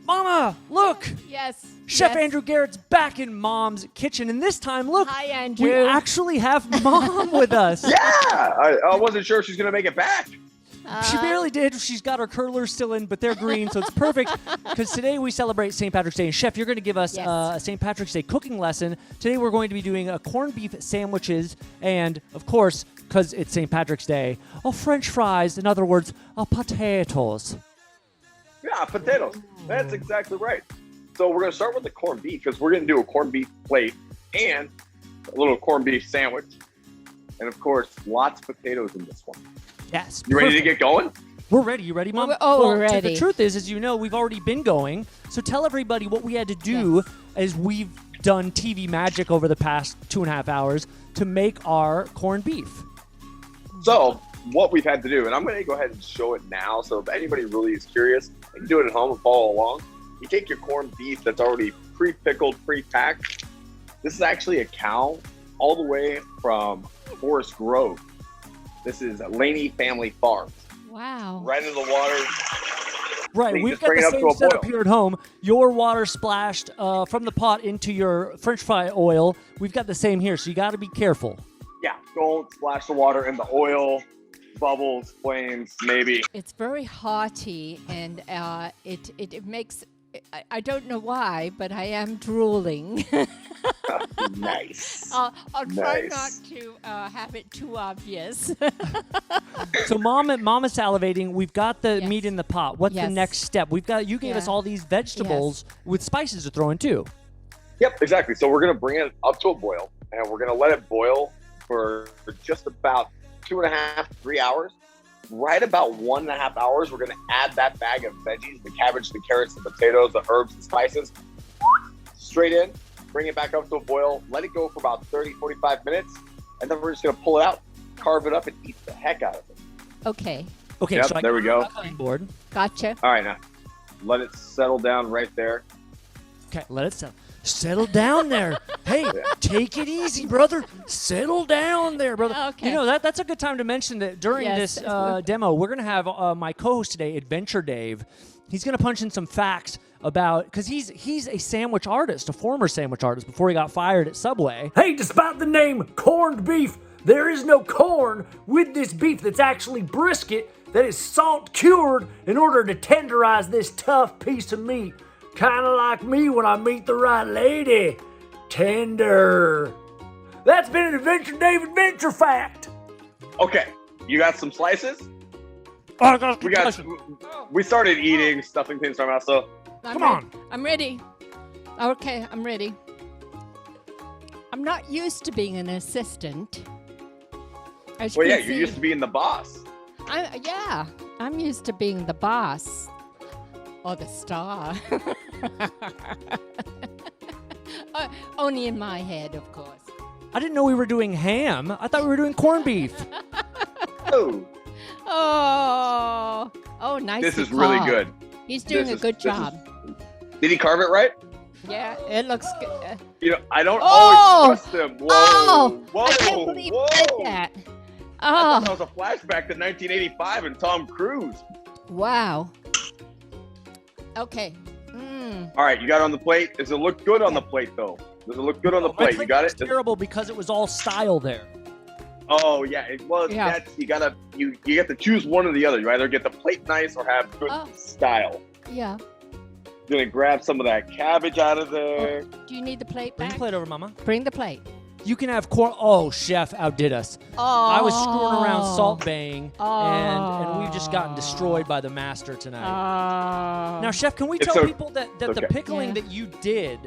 Mama, look! Yes. Chef Andrew Garrett's back in Mom's kitchen, and this time, look, Hi, Andrew. we actually have Mom with us. Yeah, I wasn't sure if she's gonna make it back. She barely did. She's got her curlers still in, but they're green, so it's perfect. Because today we celebrate St. Patrick's Day. And Chef, you're going to give us a St. Patrick's Day cooking lesson. Today we're going to be doing corned beef sandwiches, and of course, because it's St. Patrick's Day, French fries. In other words, potatoes. Yeah, potatoes. That's exactly right. So we're gonna start with the corned beef because we're gonna do a corned beef plate and a little corned beef sandwich, and of course, lots of potatoes in this one. Yes. You ready to get going? We're ready. You ready, Mom? We're ready. The truth is, as you know, we've already been going. So tell everybody what we had to do as we've done TV magic over the past 2.5 hours to make our corned beef. So what we've had to do, and I'm going to go ahead and show it now. So if anybody really is curious, you can do it at home and follow along. You take your corned beef that's already pre-pickled, pre-packed. This is actually a cow all the way from Forest Grove. This is Laney Family Farms. Wow. Right in the water. Right, we've got the same setup here at home. Your water splashed from the pot into your French fry oil. We've got the same here, so you got to be careful. Yeah, don't splash the water in the oil, bubbles, flames, maybe. It's very hearty, and it makes. I don't know why, but I am drooling. Nice. I'll try not to have it too obvious. So Mom is salivating. We've got the meat in the pot. What's the next step? You gave us all these vegetables with spices to throw in too. Yep, exactly. So we're gonna bring it up to a boil, and we're gonna let it boil for just about 2.5 to 3 hours. Right about 1.5 hours, we're going to add that bag of veggies, the cabbage, the carrots, the potatoes, the herbs, the spices, straight in, bring it back up to a boil, let it go for about 30, 45 minutes, and then we're just going to pull it out, carve it up, and eat the heck out of it. Okay. Yep, so there we go. Board. Gotcha. All right, now, let it settle down right there. Okay, let it settle down there. Hey, take it easy, brother. Settle down there, brother. Okay. You know, that's a good time to mention that during this demo, we're going to have my co-host today, Adventure Dave. He's going to punch in some facts about, because he's a sandwich artist, a former sandwich artist before he got fired at Subway. Hey, despite the name corned beef, there is no corn with this beef that's actually brisket that is salt cured in order to tenderize this tough piece of meat. Kind of like me when I meet the right lady. Tender. That's been an Adventure Dave Adventure Fact. Okay, you got some slices? We started eating, stuffing things from our mouth, so come on. I'm ready. Okay, I'm ready. I'm not used to being an assistant. You're used to being the boss. I'm used to being the boss. Or the star. Only in my head, of course. I didn't know we were doing ham. I thought we were doing corned beef. Oh, nice. This is really good. He's doing a good job. Did he carve it right? Yeah, it looks good. You know, I don't always trust him. Whoa, I can't believe you did that. I thought that was a flashback to 1985 and Tom Cruise. Wow. Okay. All right, you got it on the plate. Does it look good on the plate, though? Does it look good on the plate? You got it? It's terrible because it was all style there. Oh, yeah. You get to choose one or the other. You either get the plate nice or have good style. Yeah. You're going to grab some of that cabbage out of there. Do you need the plate Bring back? the plate over, Mama. Bring the plate. You can have corn. Oh, Chef outdid us. I was screwing around salt baying, and we've just gotten destroyed by the master tonight. Now, Chef, can we tell people that the pickling that you did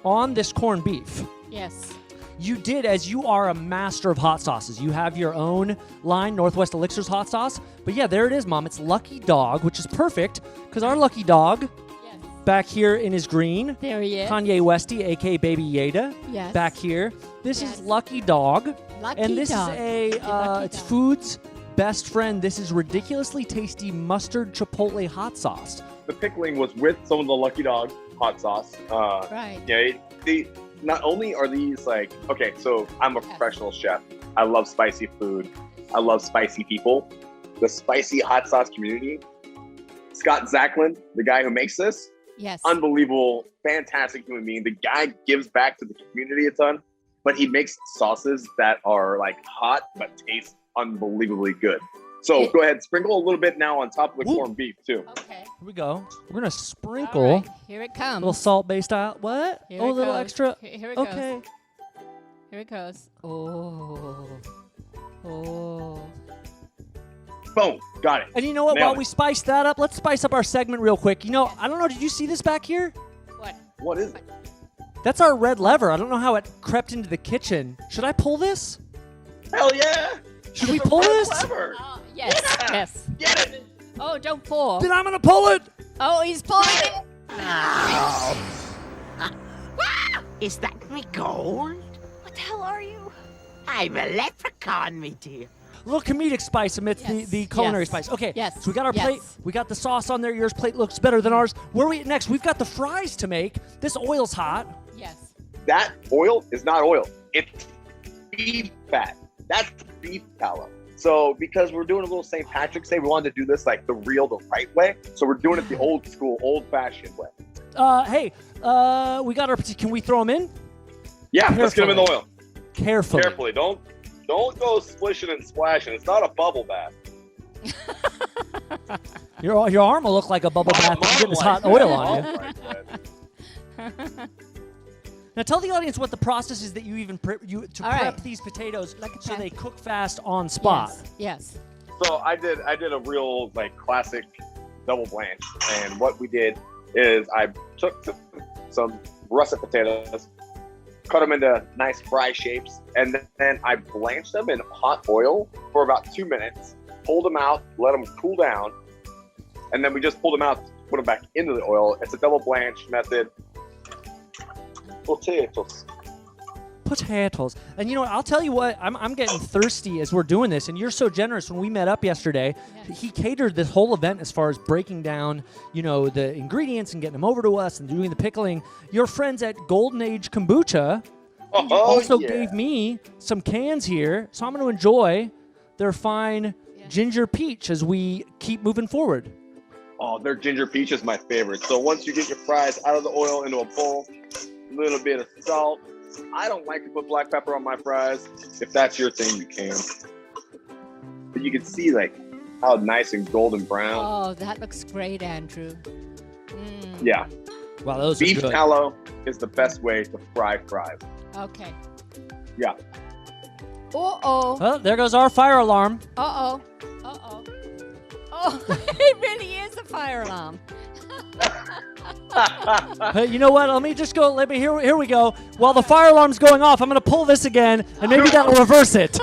on this corned beef, yes, you did as you are a master of hot sauces. You have your own line, Northwest Elixir's hot sauce. But yeah, there it is, Mom. It's Lucky Dog, which is perfect because our Lucky Dog back here in his green. There he is. Kanye Westy, a.k.a. Baby Yoda. Yes. Back here. This is Lucky Dog. Lucky this Dog. Is it's Food's best friend. This is ridiculously tasty mustard chipotle hot sauce. The pickling was with some of the Lucky Dog hot sauce. Right. Yeah, not only are these like, okay, so I'm a professional chef. I love spicy food. I love spicy people. The spicy hot sauce community. Scott Zachlin, the guy who makes this, Yes. Unbelievable, fantastic human being. The guy gives back to the community a ton, but he makes sauces that are like hot but taste unbelievably good. So go ahead, sprinkle a little bit now on top of the corned beef too. Okay. Here we go. We're gonna sprinkle All right, here it a comes. little Salt Bay style. What? Here Oh, a it little goes. extra. Here it Okay. goes. Here it goes. Oh. Oh. Boom, got it. And you know what? Nailed While it. we spice that up, let's spice up our segment real quick. You know, I don't know. Did you see this back here? What? What is it? That's our red lever. I don't know how it crept into the kitchen. Should I pull this? Hell yeah! Should we pull this? Clever. Yes. Yeah. Yes. Get it! Oh, don't fall. Then I'm gonna pull it. Oh, he's pulling it. Is that me gold? What the hell are you? I'm a leprechaun, me dear. A little comedic spice amidst Yes. the culinary Yes. spice. Okay. Yes. So we got our Yes. plate. We got the sauce on there. Yours plate looks better than ours. Where are we at next? We've got the fries to make. This oil's hot. Yes. That oil is not oil. It's beef fat. That's beef tallow. So because we're doing a little St. Patrick's Day, we wanted to do this like the right way. So we're doing it the old school, old fashioned way. Hey, we got our. Can we throw them in? Yeah, let's get them in the oil. Carefully. Carefully. Don't go splishing and splashing. It's not a bubble bath. Your arm will look like a bubble bath. Mom Getting this likes hot oil that. on Mom you. likes that. Now tell the audience what the process is that you even prep All right. prep these potatoes so they cook fast on spot. Yes. So I did a real like classic double blanch, and what we did is I took some russet potatoes, cut them into nice fry shapes, and then I blanched them in hot oil for about 2 minutes, pulled them out, let them cool down, and then we just pulled them out, put them back into the oil. It's a double blanch method. Potatoes. And you know what? I'll tell you what. I'm getting thirsty as we're doing this, and you're so generous. When we met up yesterday, he catered this whole event as far as breaking down, the ingredients and getting them over to us and doing the pickling. Your friends at Golden Age Kombucha also gave me some cans here, so I'm going to enjoy their fine ginger peach as we keep moving forward. Oh, their ginger peach is my favorite. So once you get your fries out of the oil into a bowl, a little bit of salt. I don't like to put black pepper on my fries. If that's your thing, you can. But you can see like how nice and golden brown. Oh, that looks great, Andrew. Yeah. Wow, those Beef are good. tallow is the best way to fry fries. Okay. Yeah. Uh-oh. Well, there goes our fire alarm. Uh-oh. Uh-oh. Oh, it really is a fire alarm. Hey, you know what? Let me just go. Here we go. While the fire alarm's going off, I'm going to pull this again, and maybe that'll reverse it.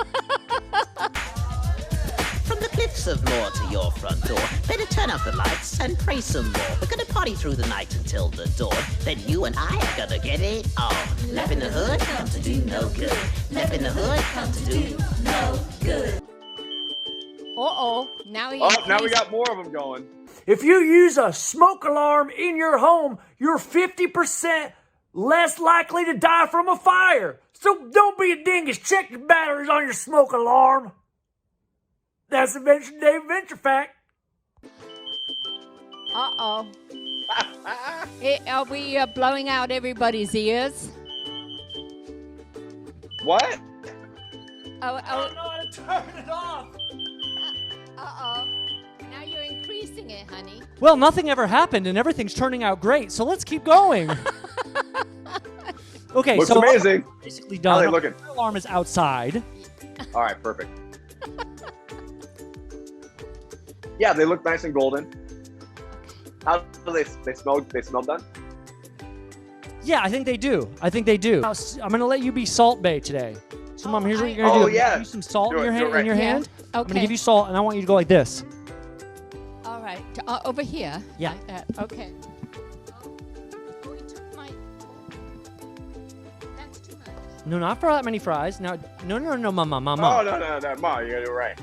From the cliffs of Moor to your front door, better turn up the lights and pray some more. We're gonna party through the night until the dawn. Then you and I are gonna get it on. Left in the hood, come to do no good. Left in the hood, come to do no good. Uh-oh. Now Now we got more of them going. If you use a smoke alarm in your home, you're 50% less likely to die from a fire. So don't be a dingus. Check your batteries on your smoke alarm. That's Invention Dave Venture Fact. Uh-oh. Are we blowing out everybody's ears? What? Oh, I don't know how to turn it off. uh-oh. Now you're increasing it, honey. Well, nothing ever happened, and everything's turning out great. So let's keep going. Okay, Looks so amazing. basically How done. are they looking? The alarm is outside. All right, perfect. Yeah, they look nice and golden. How do they smell? They smell done? Yeah, I think they do. Now, I'm going to let you be Salt Bay today. So, Mom, here's what you're going to do. yeah. Give you some salt Do in it, your do hand. it right. In your Yeah. hand. Okay. I'm going to give you salt, and I want you to go like this. All right. Over here. Yeah. Like that. Okay. Oh, you took my... That's too much. No, not for that many fries. Now, no, Mama. Oh, no, Ma, you gotta do it right.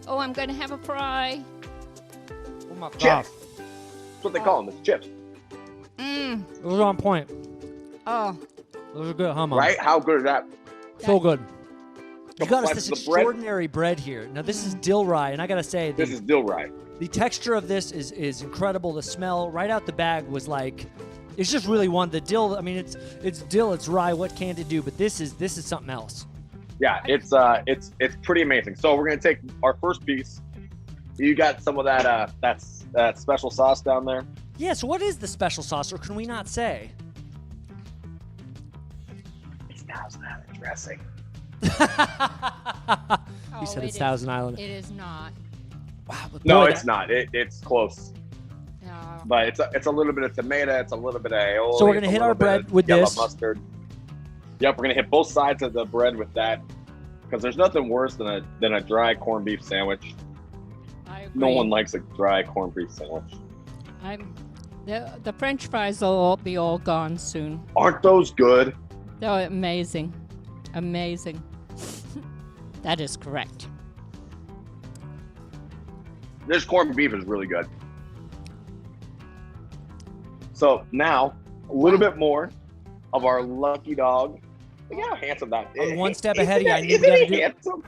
Oh, I'm going to have a fry. Oh my God. Chips. That's what they call them. It's chips. Mmm. Those are on point. Oh. Those are good, huh, Mom? Right? How good is that? So good. You got us this extraordinary bread here. Now, this is dill rye, and I got to say, This is dill rye. the texture of this is incredible. The smell right out the bag was like, it's just really one. The dill, I mean, it's dill, it's rye. What can't it do? But this is something else. Yeah, it's pretty amazing. So we're gonna take our first piece. You got some of that special sauce down there? Yeah, so what is the special sauce, or can we not say? It's Thousand Island dressing. You said it's Thousand Island. It is not. Wow. But No, boy, it's not. It's close. No. But it's a little bit of tomato, it's a little bit of aioli. So we're gonna hit our bread with yellow this. mustard. Yep, we're gonna hit both sides of the bread with that, because there's nothing worse than a dry corned beef sandwich. I agree. No one likes a dry corned beef sandwich. The French fries will be all gone soon. Aren't those good? They're amazing. Amazing. That is correct. This corned beef is really good. So now, a little bit more of our lucky dog. Look how handsome that is. I'm one step ahead of you. I knew Isn't we he gotta do- handsome?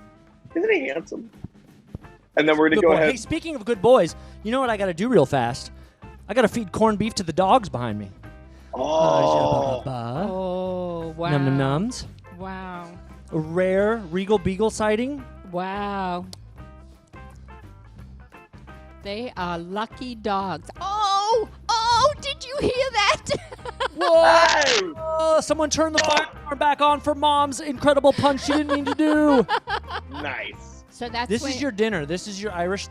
Isn't he handsome? And then we're going Good to go boy. ahead. Hey, speaking of good boys, you know what I got to do real fast? I got to feed corned beef to the dogs behind me. Oh, Oh, wow. Num num nums. Wow. A rare Regal Beagle sighting. Wow. They are lucky dogs. Oh, did you hear that? Whoa! Oh, someone turned the fire alarm back on for Mom's incredible punch she didn't mean to do. nice. So that's This when, is your dinner. This is your Irish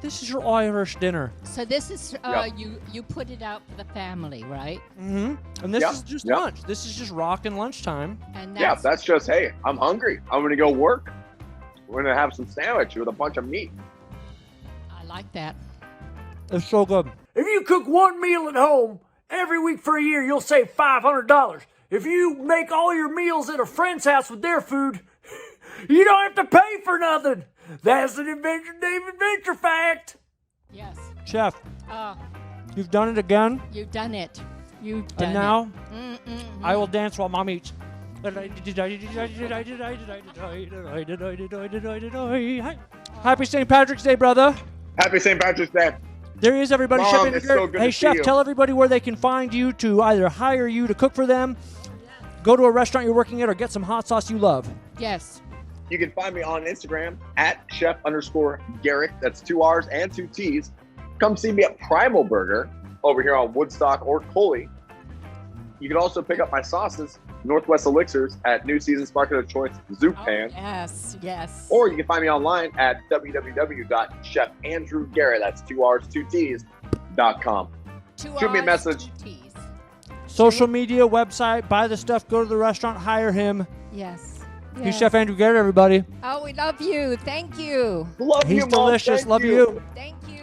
dinner. So this is Yep. you put it out for the family, right? Mm-hmm. And this Yep, is just yep. lunch. This is just rockin' lunchtime. And Yeah, that's just, hey, I'm hungry. I'm going to go work. We're going to have some sandwich with a bunch of meat. I like that. It's so good. If you cook one meal at home every week for a year, you'll save $500. If you make all your meals at a friend's house with their food, you don't have to pay for nothing. That's an Adventure Dave Adventure fact. Yes. Chef, Oh, you've done it again. you've done it. You've done And now it. I will dance while Mom eats. Happy St. Patrick's Day, brother. Happy St. Patrick's Day. There he is, everybody. Mom, Chef Andrew it's so Garrett. good Hey, to see Chef, you. tell everybody where they can find you to either hire you to cook for them, go to a restaurant you're working at, or get some hot sauce you love. Yes. You can find me on Instagram at chef_Garrett. That's 2 R's and 2 T's. Come see me at Primal Burger over here on Woodstock or Coley. You can also pick up my sauces, Northwest Elixirs, at New Season's Market of Choice, Zoop Oh, Pan. yes. Yes. Or you can find me online at www.chefandrewgarrett, that's 2 R's, 2 T's.com. Shoot me a message. 2 T's. Social media, website, buy the stuff, go to the restaurant, hire him. Yes. He's Yes. Chef Andrew Garrett, everybody. Oh, we love you. Thank you. Love He's you, Mom. delicious. Thank Love you. Thank you.